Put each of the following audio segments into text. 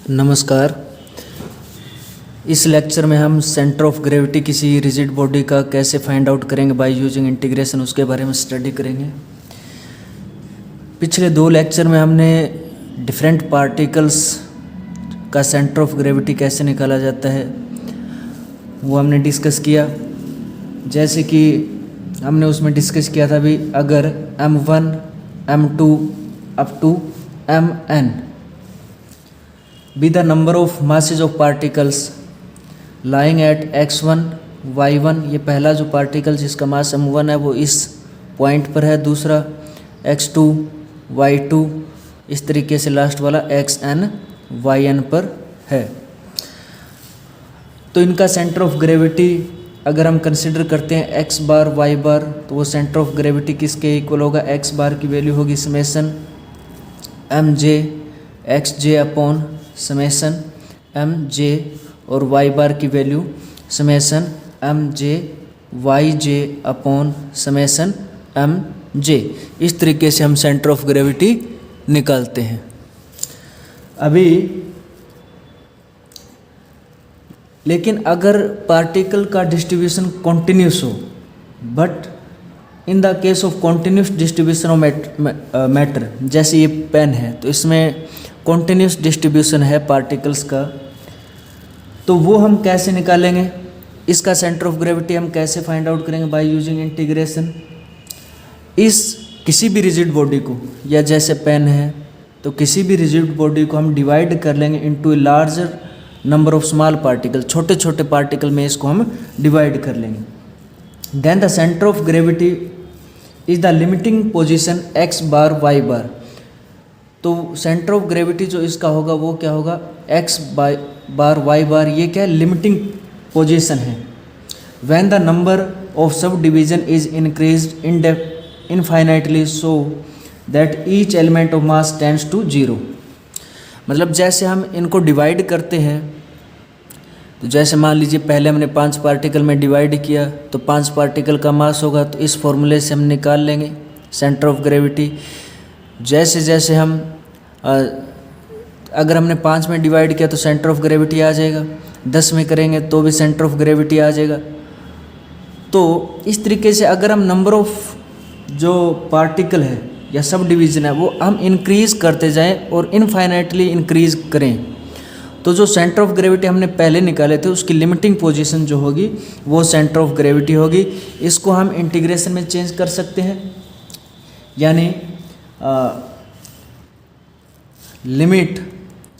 नमस्कार। इस लेक्चर में हम सेंटर ऑफ ग्रेविटी किसी रिजिड बॉडी का कैसे फाइंड आउट करेंगे बाय यूजिंग इंटीग्रेशन, उसके बारे में स्टडी करेंगे। पिछले दो लेक्चर में हमने डिफरेंट पार्टिकल्स का सेंटर ऑफ ग्रेविटी कैसे निकाला जाता है वो हमने डिस्कस किया। जैसे कि हमने उसमें डिस्कस किया था भी, अगर m1 m2 up to mn be the number of masses of particles lying at x1 y1, ये पहला जो पार्टिकल जिसका मास m1 है वो इस पॉइंट पर है, दूसरा x2 y2, इस तरीके से लास्ट वाला xn yn पर है। तो इनका सेंटर ऑफ ग्रेविटी अगर हम कंसिडर करते हैं x बार y बार, तो वो सेंटर ऑफ ग्रेविटी किसके इक्वल होगा? x बार की वैल्यू होगी summation mj xj upon summation mj, और y बार की value summation mj yj upon summation mj। इस तरीके से हम सेंटर ऑफ ग्रेविटी निकालते हैं। अभी लेकिन अगर पार्टिकल का डिस्ट्रीब्यूशन कॉन्टिन्यूस हो, but in the case of continuous distribution of matter, जैसे ये पेन है तो इसमें कॉन्टिन्यूस डिस्ट्रीब्यूशन है पार्टिकल्स का, तो वो हम कैसे निकालेंगे? इसका सेंटर ऑफ ग्रेविटी हम कैसे फाइंड आउट करेंगे? By using integration. इस किसी भी रिजिड बॉडी को, या जैसे पेन है तो किसी भी रिजिड बॉडी को हम डिवाइड कर लेंगे into a larger number of small particle, छोटे छोटे पार्टिकल में इसको हम डिवाइड कर लेंगे। Then the centre of gravity is the limiting position x bar y bar. तो सेंटर ऑफ ग्रेविटी जो इसका होगा वो क्या होगा? x बार y बार, ये क्या है? लिमिटिंग पोजीशन है। When the number of subdivision is increased infinitely so that each element of mass tends to zero. मतलब जैसे हम इनको डिवाइड करते हैं, तो जैसे मान लीजिए पहले हमने 5 पार्टिकल में डिवाइड किया तो 5 पार्टिकल का मास होगा, तो इस फॉर्मूले से हम निकाल लेंगे सेंटर ऑफ ग्रेविटी। जैसे जैसे हम अगर हमने 5 में डिवाइड किया तो सेंटर ऑफ ग्रेविटी आ जाएगा, 10 में करेंगे तो भी सेंटर ऑफ ग्रेविटी आ जाएगा। तो इस तरीके से अगर हम नंबर ऑफ जो पार्टिकल है या सब डिवीज़न है वो हम इंक्रीज़ करते जाएं और इनफाइनाइटली इंक्रीज़ करें, तो जो सेंटर ऑफ ग्रेविटी हमने पहले निकाले थे उसकी लिमिटिंग पोजीशन जो होगी वो सेंटर ऑफ ग्रेविटी होगी। इसको हम इंटीग्रेशन में चेंज कर सकते हैं, यानी लिमिट,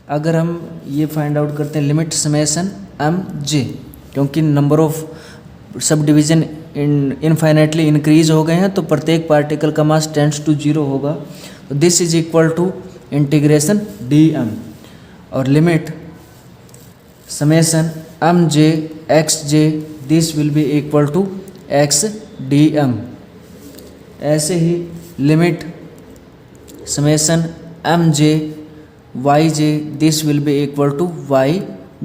अगर हम ये फाइंड आउट करते हैं लिमिट समेसन mj, क्योंकि number of sub division infinitely increase हो गए हैं तो प्रत्येक पार्टिकल का मास टेंड्स टू जीरो होगा। तो this is equal to integration dm, और limit summation mj xj, this will be equal to x dm। ऐसे ही limit summation mj yj, this will be equal to y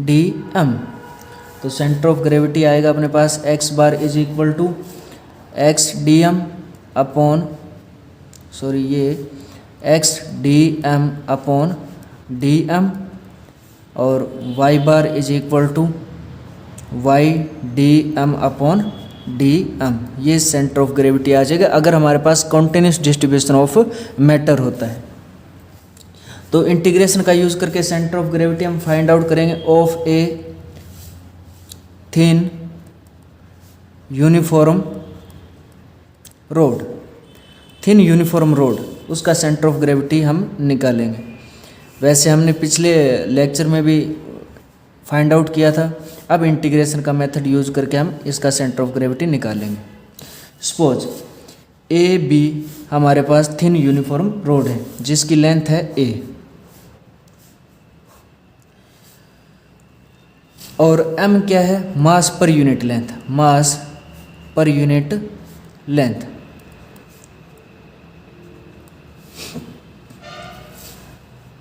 dm। तो centre of gravity आएगा अपने पास x bar is equal to x dm upon ये x dm upon dm, और y bar is equal to y dm upon dm। ये centre of gravity आ जाएगा अगर हमारे पास कॉन्टिन्यूस डिस्ट्रीब्यूशन ऑफ मैटर होता है। तो इंटीग्रेशन का यूज़ करके सेंटर ऑफ ग्रेविटी हम फाइंड आउट करेंगे of a thin uniform road. Thin uniform road, उसका सेंटर ऑफ ग्रेविटी हम निकालेंगे। वैसे हमने पिछले लेक्चर में भी फाइंड आउट किया था, अब इंटीग्रेशन का मेथड यूज करके हम इसका सेंटर ऑफ ग्रेविटी निकालेंगे। सपोज ए बी हमारे पास थिन यूनिफॉर्म रोड है जिसकी लेंथ है a, और m क्या है? मास पर यूनिट लेंथ, मास पर यूनिट लेंथ।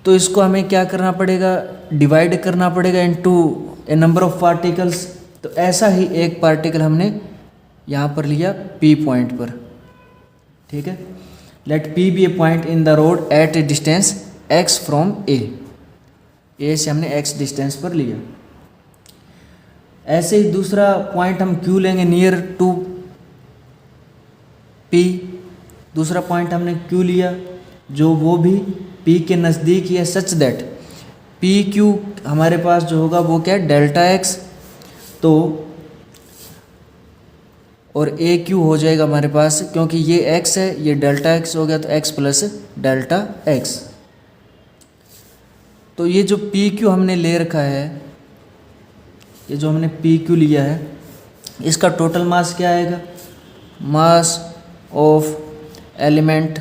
तो इसको हमें क्या करना पड़ेगा? डिवाइड करना पड़ेगा into A number of particles. तो ऐसा ही एक पार्टिकल हमने यहाँ पर लिया P पॉइंट पर, ठीक है। Let P be a point in the rod at a distance x from A। A से हमने x डिस्टेंस पर लिया। ऐसे ही दूसरा पॉइंट हम Q लेंगे नियर टू P। दूसरा पॉइंट हमने Q लिया जो वो भी P के नज़दीक ही है, सच दैट पी क्यू हमारे पास जो होगा वो क्या है, डेल्टा एक्स। तो और ए क्यू हो जाएगा हमारे पास, क्योंकि ये एक्स है, ये डेल्टा एक्स हो गया, तो एक्स प्लस डेल्टा एक्स। तो ये जो पी क्यू हमने ले रखा है, ये जो हमने पी क्यू लिया है, इसका टोटल मास क्या आएगा, mass of element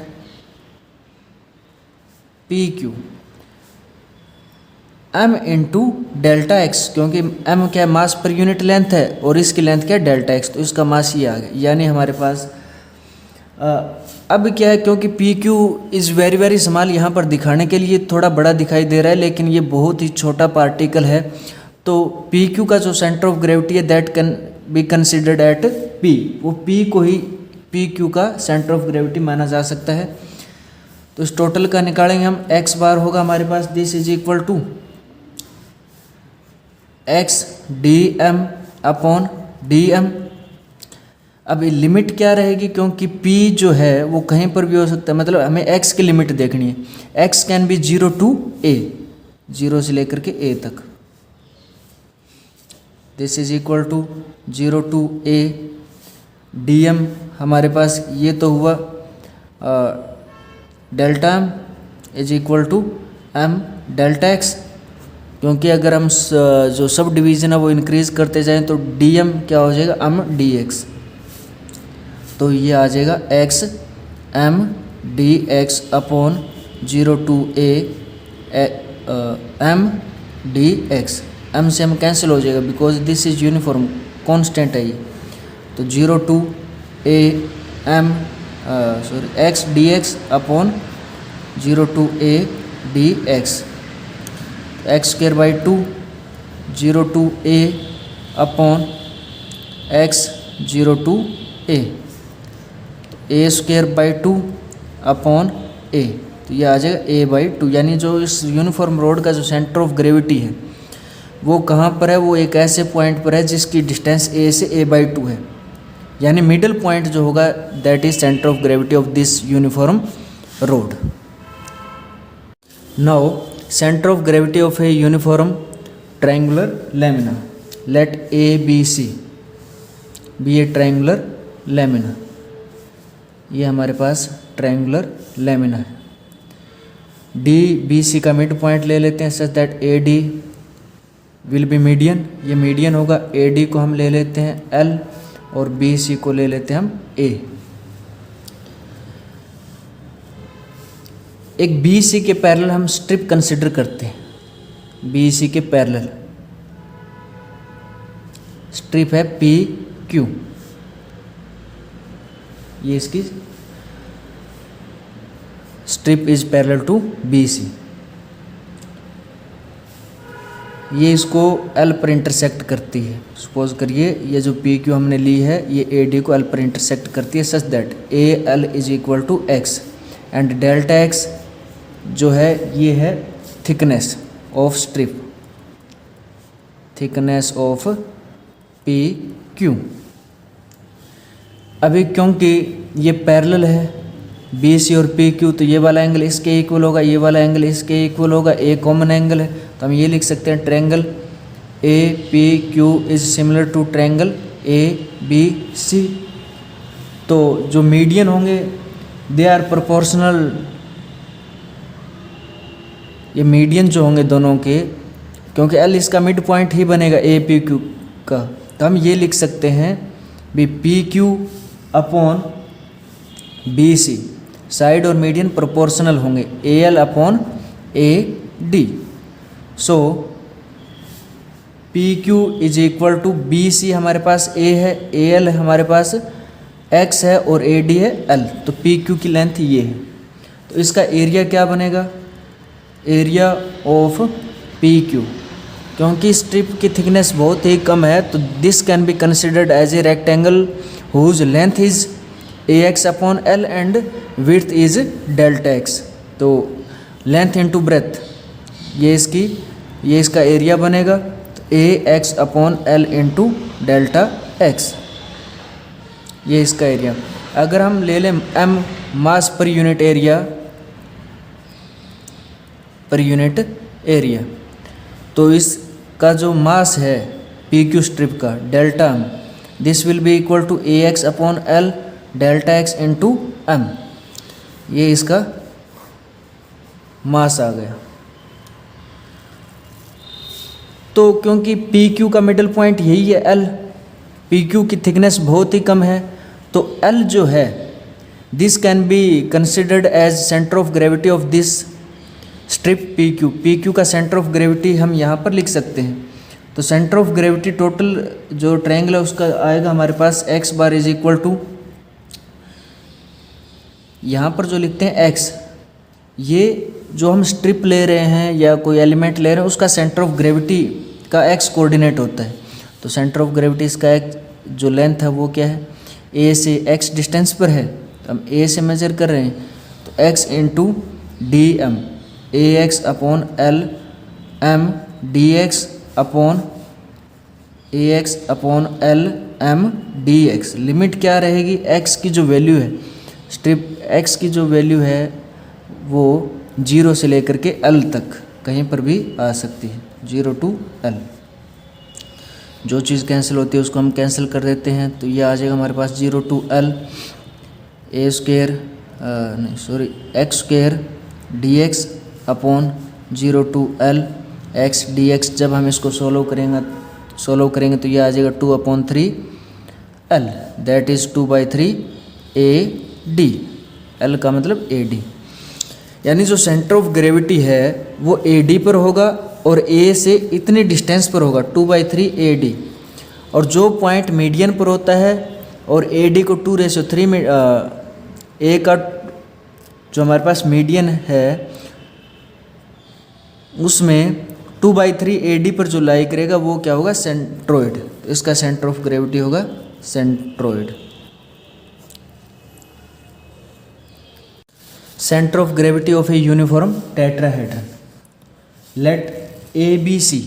P Q m into delta x, क्योंकि m क्या है, मास पर यूनिट लेंथ है और इसकी लेंथ क्या है, डेल्टा एक्स, तो इसका मास ये आ गया। यानी हमारे पास अब क्या है, क्योंकि P Q is very very small, यहाँ पर दिखाने के लिए थोड़ा बड़ा दिखाई दे रहा है, लेकिन ये बहुत ही छोटा पार्टिकल है। तो पी क्यू का जो सेंटर ऑफ ग्रेविटी है that can be considered at P, वो पी को ही पी क्यू का सेंटर ऑफ ग्रेविटी माना जा सकता है। तो इस टोटल का निकालेंगे हम, एक्स बार होगा हमारे पास, this is equal to X D M upon D M. अब ये लिमिट क्या रहेगी, क्योंकि p जो है वो कहीं पर भी हो सकता है, मतलब हमें x की लिमिट देखनी है। x can be 0 to a, 0 से लेकर के a तक। This is equal to 0 to a dm हमारे पास ये तो हुआ delta m is equal to m delta x, क्योंकि अगर हम जो सब डिवीज़न है वो इंक्रीज़ करते जाएं तो dm क्या हो जाएगा, m dx। तो ये आ जाएगा x m dx upon 0 to a m dx। m से m कैंसिल हो जाएगा because this is uniform constant है ये। तो 0 to a m x dx upon 0 to a dx, x square by 2 0 to a upon x 0 to a, a square by 2 upon a, तो ये आ जाएगा a बाई 2। यानी जो इस यूनिफॉर्म रोड का जो सेंटर ऑफ ग्रेविटी है वो कहाँ पर है, वो एक ऐसे पॉइंट पर है जिसकी डिस्टेंस a से a बाई 2 है। यानी मिडिल पॉइंट जो होगा that is centre of gravity of this uniform road. Now center of gravity of a uniform triangular lamina, let ABC be a triangular lamina। ये हमारे पास ट्रायंगुलर लैमिना है। DBC का mid point ले लेते हैं such that AD will be median, ये median होगा। AD को हम ले लेते हैं L और BC को ले लेते हैं हम A। एक BC के पैरेलल हम स्ट्रिप कंसिडर करते हैं, BC के पैरेलल स्ट्रिप है PQ, ये इसकी strip is parallel to BC। ये इसको L पर इंटरसेक्ट करती है। सपोज करिए ये जो PQ हमने ली है ये AD को L पर इंटरसेक्ट करती है such that AL is equal to x and delta x जो है ये है thickness of strip, thickness of PQ। अभी क्योंकि ये पैरेलल है BC और PQ, तो ये वाला एंगल इसके इक्वल होगा, ये वाला एंगल इसके इक्वल होगा, ए कॉमन एंगल है, तो हम ये लिख सकते हैं triangle APQ is similar to triangle ABC। तो जो मीडियन होंगे दे आर प्रोपोर्शनल, ये मीडियन जो होंगे दोनों के, क्योंकि L इसका मिड पॉइंट ही बनेगा APQ का, तो हम ये लिख सकते हैं भी PQ अपॉन BC, साइड और मीडियन प्रोपोर्शनल होंगे AL upon AD। So PQ is equal to BC हमारे पास A है, AL हमारे पास X है और AD है L, तो PQ की लेंथ ये है। तो इसका एरिया क्या बनेगा, एरिया ऑफ PQ, क्योंकि स्ट्रिप की थिकनेस बहुत ही कम है तो this can be considered as a rectangle whose length is AX upon L and width is delta x। तो लेंथ इनटू ब्रेथ ये इसकी ये इसका एरिया बनेगा, तो A X upon L into delta x, ये इसका एरिया। अगर हम ले लें एम मास पर यूनिट एरिया, तो इसका जो मास है पी क्यू स्ट्रिप का delta M, this will be equal to A X upon L delta X into M, ये इसका मास आ गया। तो क्योंकि पी क्यू का मिडल पॉइंट यही है एल, पी क्यू की थिकनेस बहुत ही कम है, तो एल जो है this can be considered as centre of gravity of this strip P Q. P Q का सेंटर ऑफ ग्रेविटी हम यहाँ पर लिख सकते हैं। तो सेंटर ऑफ ग्रेविटी टोटल जो ट्रायंगल है उसका आएगा हमारे पास X bar is equal to, यहाँ पर जो लिखते हैं एक्स, ये जो हम स्ट्रिप ले रहे हैं या कोई एलिमेंट ले रहे हैं उसका सेंटर ऑफ ग्रेविटी का एक्स कोऑर्डिनेट होता है। तो सेंटर ऑफ ग्रेविटी इसका एक जो लेंथ है वो क्या है, ए से एक्स डिस्टेंस पर है, तो हम ए से मेजर कर रहे हैं, तो X into D M, A X upon L M D X upon A X upon L M D X. Limit क्या रहेगी, एक्स की जो वैल्यू है, स्ट्रिप एक्स की जो वैल्यू है वो 0 से लेकर के एल तक कहीं पर भी आ सकती है, 0 टू एल। जो चीज़ कैंसिल होती है उसको हम कैंसिल कर देते हैं, तो ये आ जाएगा हमारे पास 0 to L A square X square D X upon 0 to L X D X. जब हम इसको सोल्व करेंगे तो ये आ जाएगा 2/3 L, that is 2/3 A D, L का मतलब ए डी। यानी जो सेंटर ऑफ ग्रेविटी है वो ए डी पर होगा और ए से इतनी डिस्टेंस पर होगा 2/3 ए डी, और जो पॉइंट मीडियन पर होता है और ए डी को 2:3 में ए का जो हमारे पास मीडियन है उसमें 2/3 ए डी पर जो लाई करेगा वो क्या होगा, सेंट्रोइड। तो इसका सेंटर ऑफ ग्रेविटी होगा centroid. Center of gravity of a uniform tetrahedron. Let ABC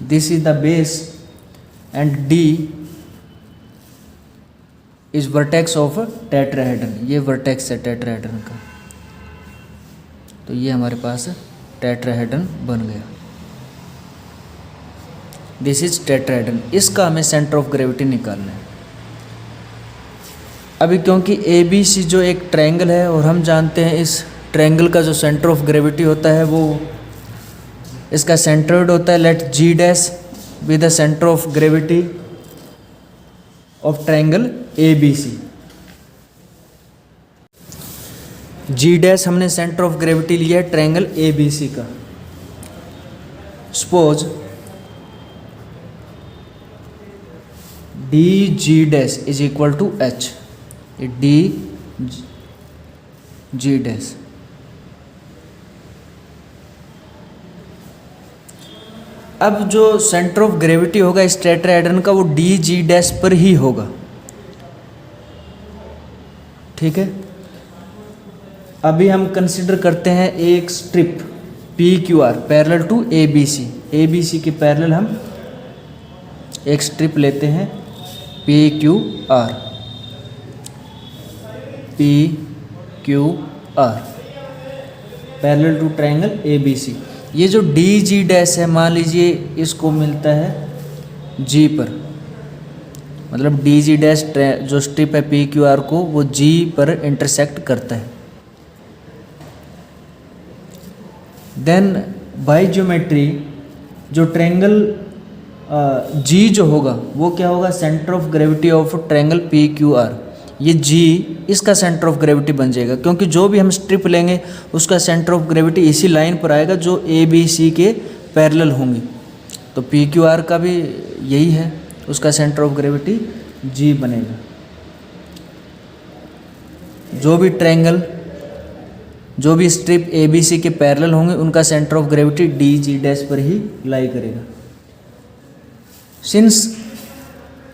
this is the base and D is vertex of tetrahedron. ये vertex है tetrahedron का, तो ये हमारे पास tetrahedron बन गया। This is tetrahedron. इसका हमें सेंटर ऑफ ग्रेविटी निकालना है। अभी क्योंकि ए बी सी जो एक ट्रायंगल है और हम जानते हैं इस ट्रायंगल का जो सेंटर ऑफ ग्रेविटी होता है वो इसका सेंट्रोइड होता है। Let G dash be the centre of gravity of triangle A B C. G dash हमने सेंटर ऑफ ग्रेविटी लिया है ट्रायंगल ए बी सी का। Suppose D G dash is equal to H, D G dash. अब जो centre of gravity होगा इस tetrahedron का वो डी जी डैश पर ही होगा, ठीक है। अभी हम कंसिडर करते हैं एक strip P Q R parallel to A B C. A B C के पैरेलल हम एक स्ट्रिप लेते हैं P Q R, P Q R parallel to triangle A B C. ये जो डी जी डैश है मान लीजिए इसको मिलता है जी पर, मतलब डी जी डैश जो स्ट्रिप है पी क्यू आर को वो जी पर इंटरसेक्ट करता है। देन बाय ज्योमेट्री जो ट्रायंगल जी जो होगा वो क्या होगा, centre of gravity of triangle P Q are. ये जी इसका सेंटर ऑफ ग्रेविटी बन जाएगा, क्योंकि जो भी हम स्ट्रिप लेंगे उसका सेंटर ऑफ ग्रेविटी इसी लाइन पर आएगा जो ए बी सी के पैरेलल होंगी। तो पी क्यू आर का भी यही है, उसका सेंटर ऑफ ग्रेविटी जी बनेगा। जो भी ट्रायंगल जो भी स्ट्रिप ए बी सी के पैरेलल होंगे उनका centre of gravity D G dash पर ही लाई करेगा। सिंस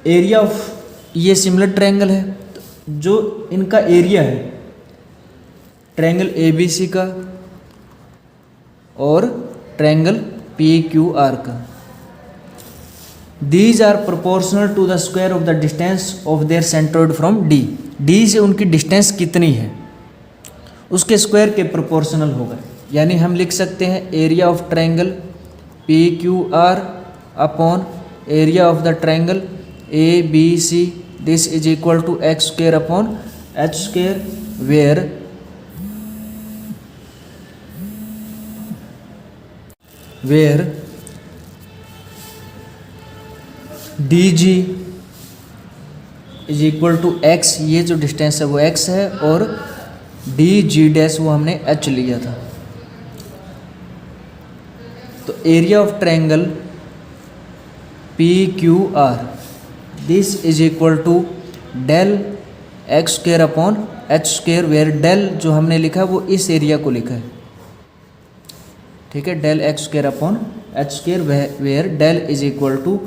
एरिया ऑफ ये सिमिलर ट्रायंगल है जो इनका एरिया है ट्रायंगल ABC का और ट्रायंगल PQR का, these are proportional to the square of the distance of their centroid from D। D से उनकी डिस्टेंस कितनी है उसके स्क्वायर के प्रोपोर्शनल होगा। यानी हम लिख सकते हैं area of triangle PQR upon area of the triangle ABC, this is equal to x square upon h square, where DG is equal to x, ये जो डिस्टेंस है वो x है, और DG डैश वो हमने h लिया था। तो area of triangle PQR this is equal to del x square upon h square, where del जो हमने लिखा वो इस एरिया को लिखा है, ठीक है, del x square upon h square, where del is equal to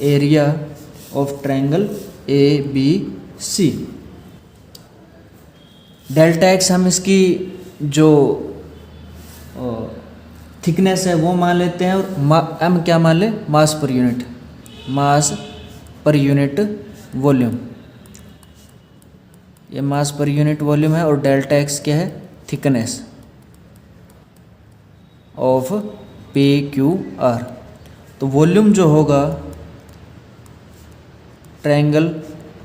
area of triangle ABC। Delta x हम इसकी जो थिकनेस है वो मान लेते हैं, और m क्या मान ले, मास पर यूनिट, मास पर यूनिट वॉल्यूम, ये मास पर यूनिट वॉल्यूम है, और डेल्टा x क्या है, थिकनेस ऑफ PQR। तो वॉल्यूम जो होगा ट्रायंगल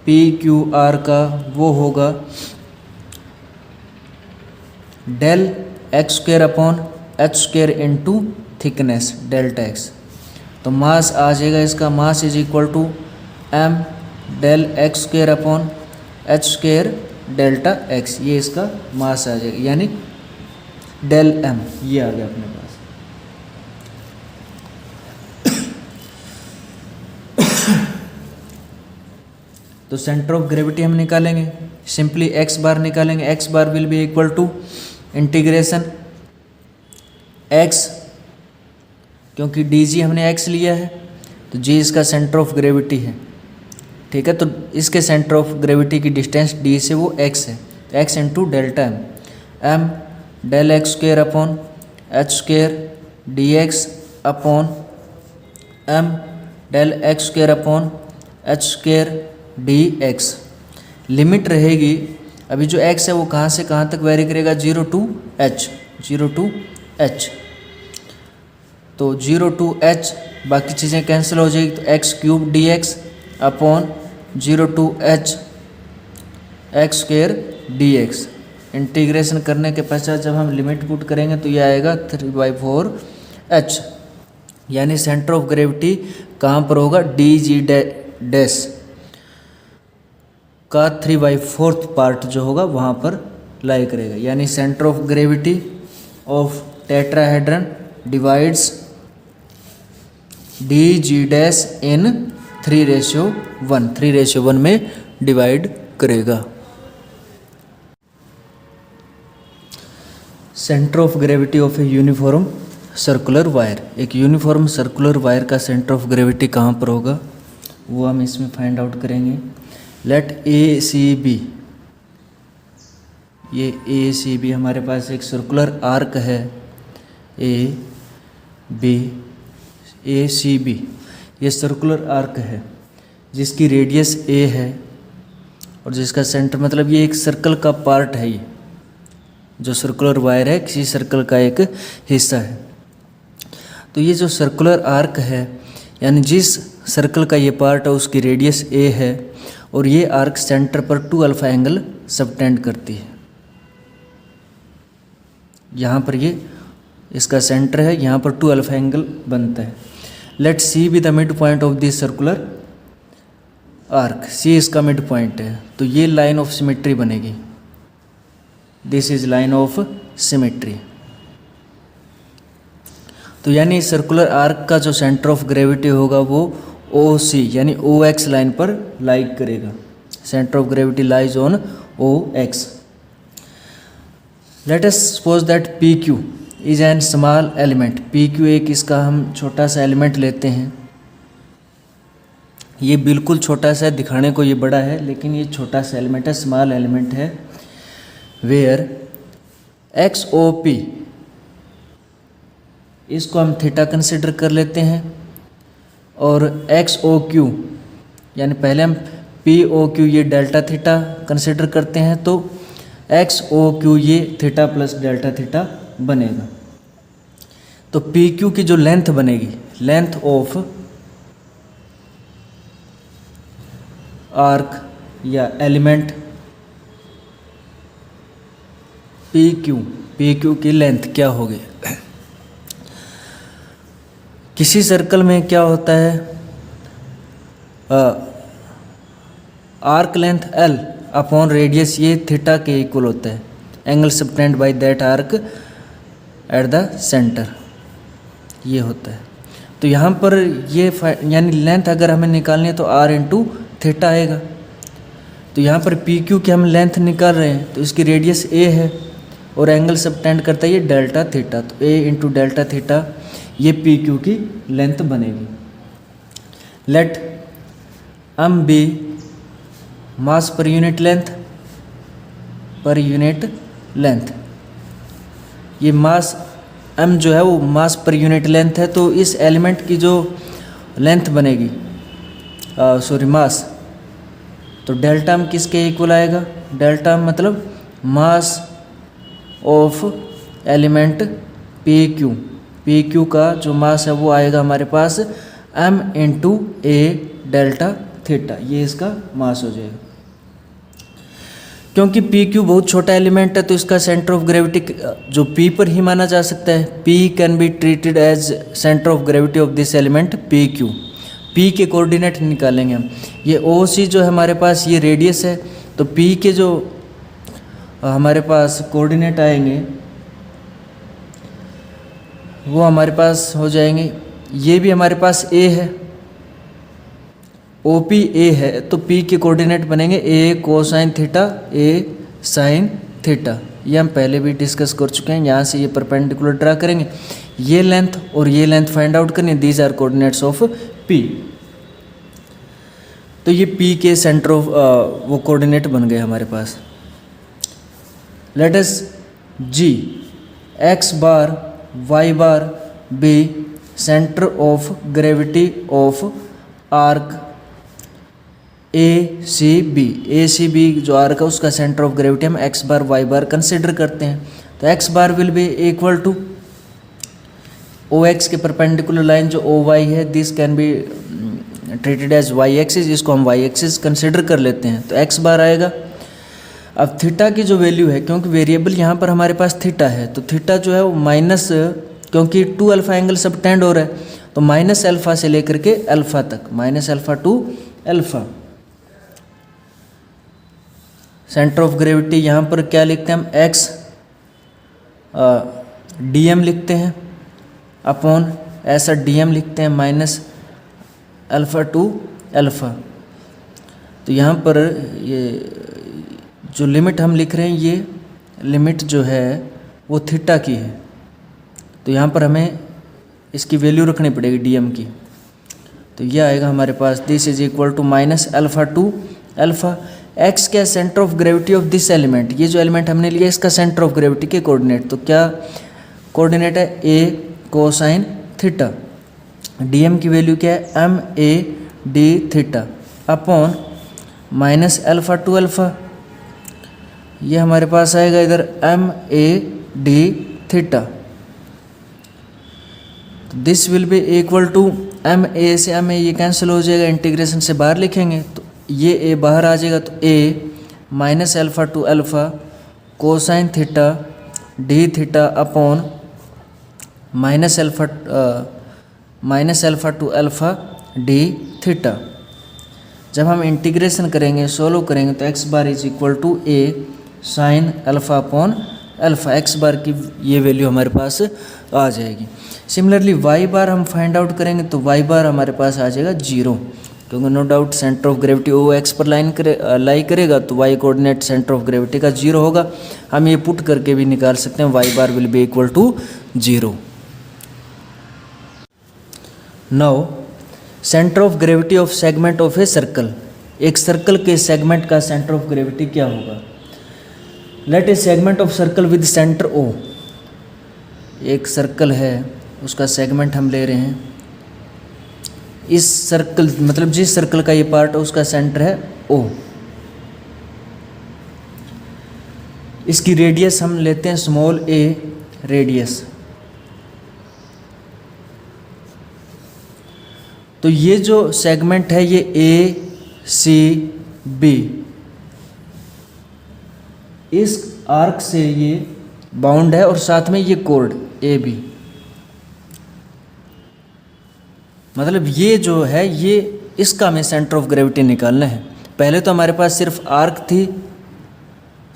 PQR का वो होगा del x square upon h square into thickness delta x। तो मास आ जाएगा इसका, mass is equal to m del x square upon h square delta x, ये इसका मास आ जाएगा, यानी डेल m ये आ गया अपने पास। तो सेंटर ऑफ ग्रेविटी हम निकालेंगे, सिंपली x बार निकालेंगे, x bar will be equal to integration x, क्योंकि dg हमने x लिया है तो g इसका सेंटर ऑफ ग्रेविटी है, ठीक है। तो इसके सेंटर ऑफ ग्रेविटी की डिस्टेंस d से वो x है, तो x into delta m del x square upon h square dx upon m del x square upon h square dx। Limit रहेगी, अभी जो x है वो कहाँ से कहाँ तक वेरी करेगा, 0 टू h, 0 टू h, तो 0 टू h, बाकी चीज़ें कैंसिल हो जाएगी, तो x cube dx upon 0 to h x square dx। इंटीग्रेशन करने के पश्चात जब हम लिमिट पुट करेंगे तो ये आएगा 3/4 h, यानी सेंटर ऑफ ग्रेविटी कहाँ पर होगा, dg डैश का 3/4 पार्ट जो होगा वहाँ पर लाई करेगा, यानी centre of gravity of tetrahedron divides DG dash in 3:1, 3:1 में डिवाइड करेगा। Centre of gravity of a uniform circular wire, एक यूनिफॉर्म सर्कुलर वायर का सेंटर ऑफ ग्रेविटी कहाँ पर होगा वो हम इसमें फाइंड आउट करेंगे। लेट ACB, ये ACB हमारे पास एक सर्कुलर आर्क है, ACB ये सर्कुलर आर्क है जिसकी रेडियस a है और जिसका सेंटर, मतलब ये एक सर्कल का पार्ट है, ये जो सर्कुलर वायर है किसी सर्कल का एक हिस्सा है। तो ये जो सर्कुलर आर्क है, यानी जिस सर्कल का ये पार्ट है उसकी रेडियस a है, और ये आर्क सेंटर पर 2 अल्फा एंगल सबटेंड करती है। यहाँ पर ये इसका सेंटर है, यहाँ पर 2 अल्फा एंगल बनता है। Let C be the mid point of this circular arc, C इसका मिड पॉइंट है, तो ये लाइन ऑफ सिमेट्री बनेगी, this is line of symmetry. तो यानी सर्कुलर आर्क का जो सेंटर ऑफ ग्रेविटी होगा वो OC यानी OX लाइन पर लाई करेगा, centre of gravity lies on OX। Let us suppose that PQ is an small element, PQ एक इसका हम छोटा सा एलिमेंट लेते हैं, ये बिल्कुल छोटा सा है, दिखाने को ये बड़ा है लेकिन ये छोटा सा एलिमेंट है, स्मॉल एलिमेंट है। वेयर एक्स ओ पी, इसको हम थीटा कंसिडर कर लेते हैं, और एक्स ओ क्यू यानी पहले हम पी ओ क्यू ये डेल्टा थीटा कंसिडर करते हैं, तो एक्स ओ क्यू ये थीटा प्लस डेल्टा थीटा बनेगा। तो पी क्यू की जो लेंथ बनेगी, लेंथ ऑफ आर्क या एलिमेंट पी क्यू की लेंथ क्या होगी। किसी सर्कल में क्या होता है, arc length L upon radius ये थीटा के इक्वल होता है, angle subtend by that arc at the centre, ये होता है। तो यहाँ पर ये यानी लेंथ अगर हमें निकालनी है तो आर इंटू थीटा आएगा। तो यहाँ पर पी क्यू की हम लेंथ निकाल रहे हैं, तो इसकी रेडियस ए है और एंगल सबटेंड करता है ये डेल्टा थीटा, तो ए इंटू डेल्टा थीटा ये पी क्यू की लेंथ बनेगी। लेट एम बी मास पर यूनिट लेंथ, ये मास m जो है वो मास पर यूनिट लेंथ है। तो इस एलिमेंट की जो लेंथ बनेगी, मास, तो डेल्टा m किसके इक्वल आएगा, डेल्टा m मतलब mass of element P Q का जो मास है वो आएगा हमारे पास m इंटू ए डेल्टा थीटा, ये इसका मास हो जाएगा। क्योंकि पी क्यू बहुत छोटा एलिमेंट है तो इसका सेंटर ऑफ ग्रेविटी जो पी पर ही माना जा सकता है। P can be treated as centre of gravity of this element P Q. P के कोऑर्डिनेट निकालेंगे हम, ये ओ सी जो है हमारे पास ये रेडियस है, तो पी के जो हमारे पास कोऑर्डिनेट आएंगे वो हमारे पास हो जाएंगे, ये भी हमारे पास ए है, ओ पी ए है, तो पी के कोऑर्डिनेट बनेंगे ए कोसाइन थीटा ए साइन थीटा। ये हम पहले भी डिस्कस कर चुके हैं। यहाँ से ये परपेंडिकुलर ड्रा करेंगे, ये लेंथ और ये लेंथ फाइंड आउट करनी, these are coordinates of P. तो ये पी के सेंटर ऑफ वो कोऑर्डिनेट बन गए हमारे पास। Let us G X bar Y bar be centre of gravity of arc A C B जो आर्क है उसका सेंटर ऑफ ग्रेविटी हम X bar Y bar consider करते हैं। तो X bar will be equal to O X के perpendicular line जो O Y है, this can be treated as Y axis, इसको हम वाई एक्सिस कंसिडर कर लेते हैं। तो एक्स बार आएगा। अब थीटा की जो वैल्यू है, क्योंकि वेरिएबल यहाँ पर हमारे पास थीटा है, तो थीटा जो है वो माइनस, क्योंकि 2 अल्फा एंगल सबटेंड हो रहा है, तो माइनस अल्फा से लेकर के अल्फा तक, minus alpha two alpha. Centre of gravity यहाँ पर क्या लिखते हैं हम, एक्स डी एम लिखते हैं अपॉन ऐसा डी एम लिखते हैं माइनस अल्फ़ा टू अल्फ़ा। तो यहाँ पर ये जो लिमिट हम लिख रहे हैं, ये लिमिट जो है वो थीटा की है, तो यहाँ पर हमें इसकी वैल्यू रखनी पड़ेगी डी एम की। तो ये आएगा हमारे पास, this is equal to minus alpha to alpha. X क्या centre of gravity of this element, ये जो एलिमेंट हमने लिया इसका सेंटर ऑफ ग्रेविटी के कोऑर्डिनेट, तो क्या कोऑर्डिनेट है ए कोसाइन थीटा। डीएम की वैल्यू क्या है, M A D theta upon minus alpha to alpha, ये हमारे पास आएगा इधर M A D theta. This will be equal to M A से एम ए ये कैंसिल हो जाएगा, इंटीग्रेशन से बाहर लिखेंगे तो ये ए बाहर आ जाएगा, तो A minus alpha to alpha cosine theta D theta upon minus alpha to alpha D theta. जब हम इंटीग्रेशन करेंगे, सोल्व करेंगे, तो X bar is equal to A sine alpha upon alpha, X bar की ये वैल्यू हमारे पास आ जाएगी। Similarly Y bar हम फाइंड आउट करेंगे, तो वाई बार हमारे पास आ जाएगा 0, क्योंकि no doubt centre of gravity O X पर लाई करेगा, तो Y coordinate centre of gravity का 0 होगा। हम ये पुट करके भी निकाल सकते हैं, Y bar will be equal to 0। Now centre of gravity of segment of a circle, एक सर्कल के सेगमेंट का सेंटर ऑफ ग्रेविटी क्या होगा। Let a segment of circle with centre O, एक सर्कल है उसका सेगमेंट हम ले रहे हैं, इस सर्कल मतलब जिस सर्कल का ये पार्ट है उसका सेंटर है ओ, इसकी रेडियस हम लेते हैं स्मॉल ए रेडियस। तो ये जो सेगमेंट है ये ए सी बी, इस आर्क से ये बाउंड है और साथ में ये कोड ए बी, मतलब ये जो है ये इसका हमें सेंटर ऑफ ग्रेविटी निकालना है। पहले तो हमारे पास सिर्फ आर्क थी,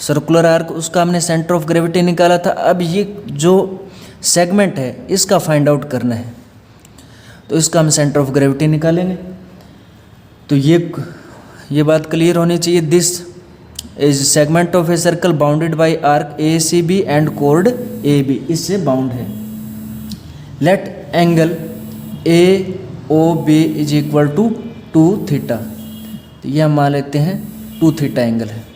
सर्कुलर आर्क, उसका हमने सेंटर ऑफ ग्रेविटी निकाला था। अब ये जो सेगमेंट है इसका फाइंड आउट करना है, तो इसका हम सेंटर ऑफ ग्रेविटी निकालेंगे। तो ये बात क्लियर होनी चाहिए। This is segment of a circle bounded by arc A C B and कोड ए बी, इससे बाउंड है। Let angle A O B is equal to 2 theta, तो ये हम मान लेते हैं 2 थीटा एंगल है।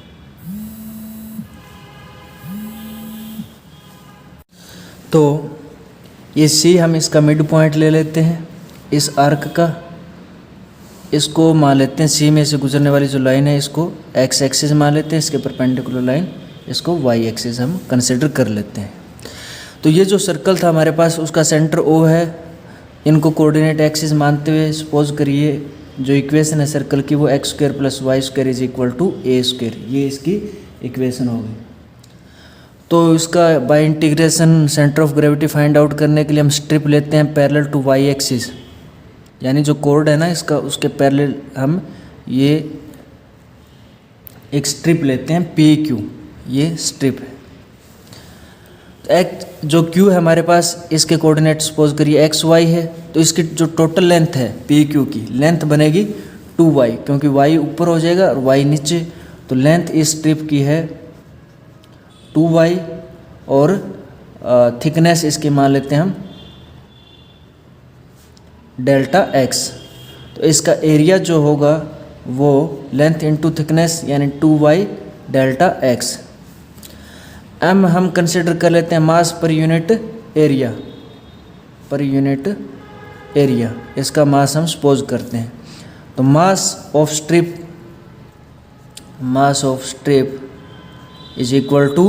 तो ये सी हम इसका मिड पॉइंट ले लेते हैं इस आर्क का, इसको मान लेते हैं सी में से गुजरने वाली जो लाइन है इसको एक्स एक्सिस मान लेते हैं, इसके परपेंडिकुलर लाइन इसको वाई एक्सिस हम कंसिडर कर लेते हैं। तो ये जो सर्कल था हमारे पास उसका सेंटर ओ है, इनको कोऑर्डिनेट एक्सिस मानते हुए सपोज करिए जो इक्वेशन है सर्कल की वो X square plus Y square is equal to A square, ये इसकी इक्वेशन होगी। तो इसका by integration centre of gravity find out करने के लिए हम स्ट्रिप लेते हैं पैरेलल टू वाई एक्सिस, यानी जो कोड है ना इसका उसके पैरेलल हम ये एक स्ट्रिप लेते हैं पी क्यू, ये स्ट्रिप है। तो जो क्यू है हमारे पास इसके कोऑर्डिनेट सपोज करिए एक्स वाई है, तो इसकी जो टोटल लेंथ है पी क्यू की लेंथ बनेगी 2y, क्योंकि y ऊपर हो जाएगा और y नीचे, तो लेंथ इस स्ट्रिप की है 2y और थिकनेस इसकी मान लेते हैं हम डेल्टा एक्स। तो इसका एरिया जो होगा वो लेंथ इंटू थिकनेस यानी 2y डेल्टा एक्स। एम हम कंसिडर कर लेते हैं mass per unit area, per unit area इसका मास हम सपोज करते हैं। तो mass of strip is equal to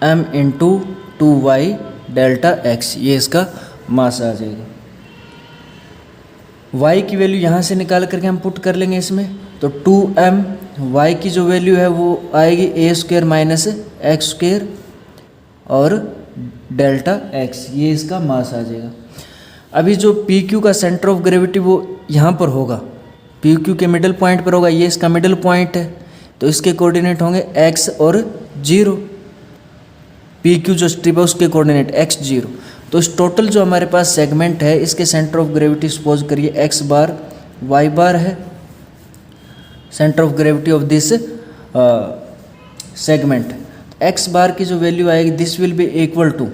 M into 2y delta x, ये इसका मास आ जाएगा। y की वैल्यू यहाँ से निकाल करके हम पुट कर लेंगे इसमें, तो 2m, y की जो वैल्यू है वो आएगी ए स्क्वायर माइनस एक्स स्क्वायर और डेल्टा एक्स, ये इसका मास आ जाएगा। अभी जो पी क्यू का सेंटर ऑफ ग्रेविटी वो यहाँ पर होगा, पी क्यू के मिडल पॉइंट पर होगा, ये इसका मिडल पॉइंट है, तो इसके कोऑर्डिनेट होंगे x और 0। पी क्यू जो स्ट्रिप है उसके कोऑर्डिनेट x 0। तो इस टोटल जो हमारे पास सेगमेंट है इसके सेंटर ऑफ ग्रेविटी सपोज करिए x बार y बार है, centre of gravity of this segment. x bar की जो वैल्यू आएगी this will be equal to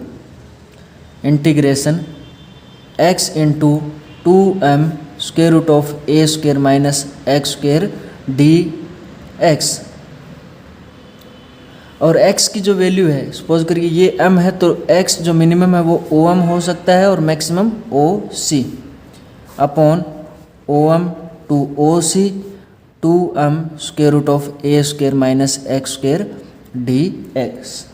integration x into 2m square root of A square minus X square D X. और x की जो value है suppose करिए ये m है, तो x जो मिनिमम है वो OM हो सकता है और maximum OC upon OM to OC 2m square root of A square minus X square D X.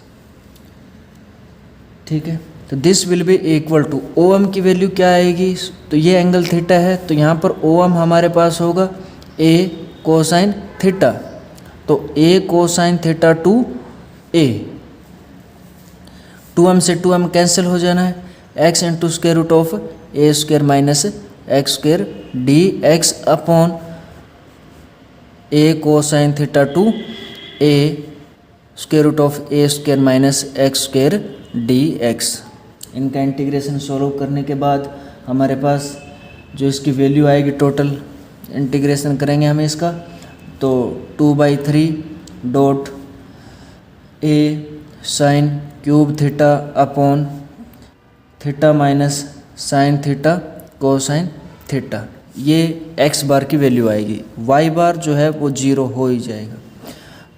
ठीक है, तो this will be equal to OM की वैल्यू क्या आएगी, तो ये एंगल थीटा है, तो यहाँ पर OM हमारे पास होगा a कोसाइन थीटा, तो a cosine theta to a, 2m से 2m कैंसिल हो जाना है, x into square root of A square minus X square D X upon a cosine theta to a square root of A square minus X square D X. इनका integration solve करने के बाद हमारे पास जो इसकी वैल्यू आएगी, total integration करेंगे हम इसका, तो 2/3 dot a sine cube theta upon theta minus sine theta cosine theta, ये एक्स बार की वैल्यू आएगी, वाई बार जो है वो 0 हो ही जाएगा।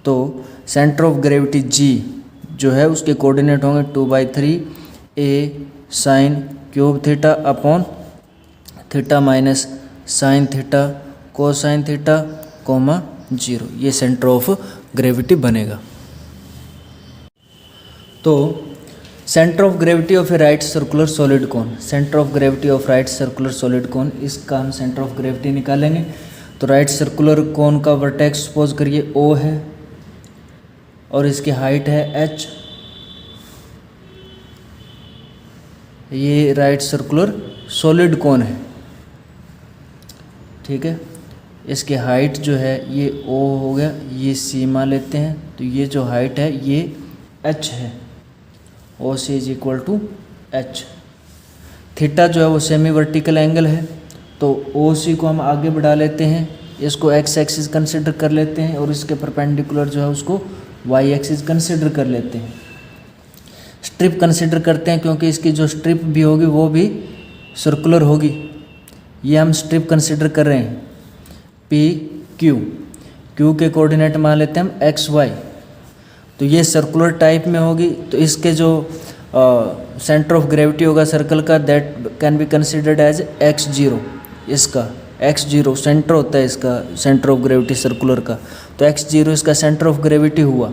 तो सेंटर ऑफ ग्रेविटी जी जो है उसके कोऑर्डिनेट होंगे 2/3 a sine cube theta upon theta minus sine theta cosine theta coma 0, ये सेंटर ऑफ ग्रेविटी बनेगा। तो centre of gravity of A right circular solid cone, centre of gravity of right circular solid कोन, इसका हम centre of gravity निकालेंगे। तो right circular cone का vertex suppose करिए O है और इसकी हाइट है h, ये राइट सर्कुलर सॉलिड कोन है, ठीक है। इसकी हाइट जो है ये O हो गया, ये C मान लेते हैं, तो ये जो हाइट है ये h है, OC is equal to h। Theta जो है वो सेमी वर्टिकल एंगल है, तो OC को हम आगे बढ़ा लेते हैं, इसको x एक्सिस कंसिडर कर लेते हैं और इसके परपेंडिकुलर जो है उसको y एक्सिस कंसिडर कर लेते हैं। स्ट्रिप कंसिडर करते हैं क्योंकि इसकी जो स्ट्रिप भी होगी वो भी सर्कुलर होगी, ये हम स्ट्रिप कंसिडर कर रहे हैं। पी क्यू के कोऑर्डिनेट मान लेते हैं हम एक्स वाई, तो ये सर्कुलर टाइप में होगी, तो इसके जो सेंटर ऑफ ग्रेविटी होगा सर्कल का that can be considered as x0। इसका x0 सेंटर होता है इसका सेंटर ऑफ ग्रेविटी सर्कुलर का, तो x0 इसका सेंटर ऑफ ग्रेविटी हुआ।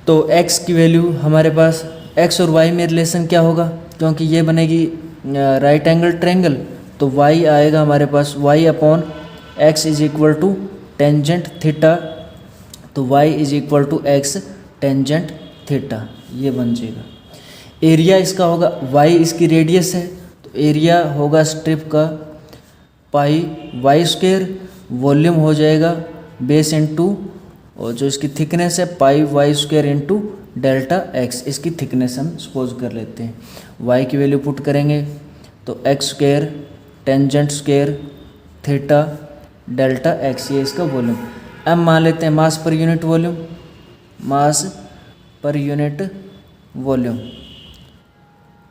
तो x की वैल्यू हमारे पास x और y में रिलेशन क्या होगा, क्योंकि ये बनेगी राइट एंगल ट्रायंगल, तो y आएगा हमारे पास y upon x is equal to tangent theta, तो y is equal to x tangent theta, ये बन जाएगा। एरिया इसका होगा y इसकी रेडियस है, तो एरिया होगा स्ट्रिप का पाई वाई स्क्वायर, वॉल्यूम हो जाएगा बेस इंटू और जो इसकी थिकनेस है pi y square into delta x, इसकी थिकनेस हम सपोज कर लेते हैं। y की वैल्यू पुट करेंगे तो x square tangent square theta delta x, ये इसका वॉल्यूम। m मान लेते हैं मास पर यूनिट वॉल्यूम, मास पर यूनिट वॉल्यूम,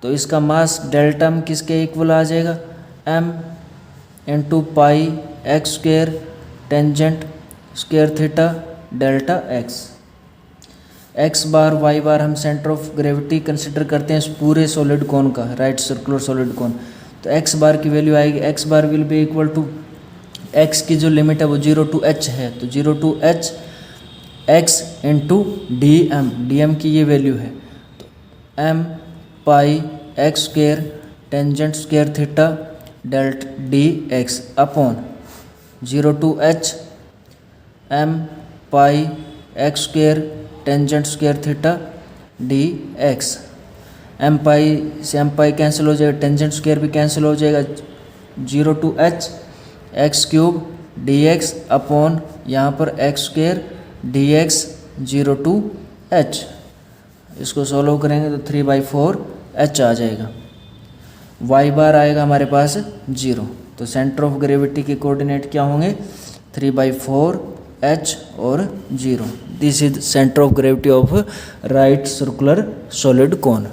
तो इसका मास डेल्टा m किसके इक्वल आ जाएगा, m into pi X square tangent square theta delta X. X bar Y bar हम सेंटर ऑफ ग्रेविटी कंसिडर करते हैं इस पूरे सॉलिड कोन का, राइट सर्कुलर सॉलिड कोन, तो एक्स बार की वैल्यू आएगी, X bar will be equal to X की जो लिमिट है वो 0 to h है, तो 0 to h x into D M की ये वैल्यू है, तो m pi X square tangent square theta delta D X upon 0 to h m pi X square tangent square theta D X. M pi से M pi cancel हो जाएगा, tangent square भी cancel हो जाएगा, 0 to h x cube D X upon यहाँ पर x square D x 0 to h, इसको solve करेंगे तो 3/4 h आ जाएगा। y बार आएगा हमारे पास 0, तो सेंटर ऑफ ग्रेविटी के कोऑर्डिनेट क्या होंगे 3/4 h और 0। This is centre of gravity of right circular solid cone.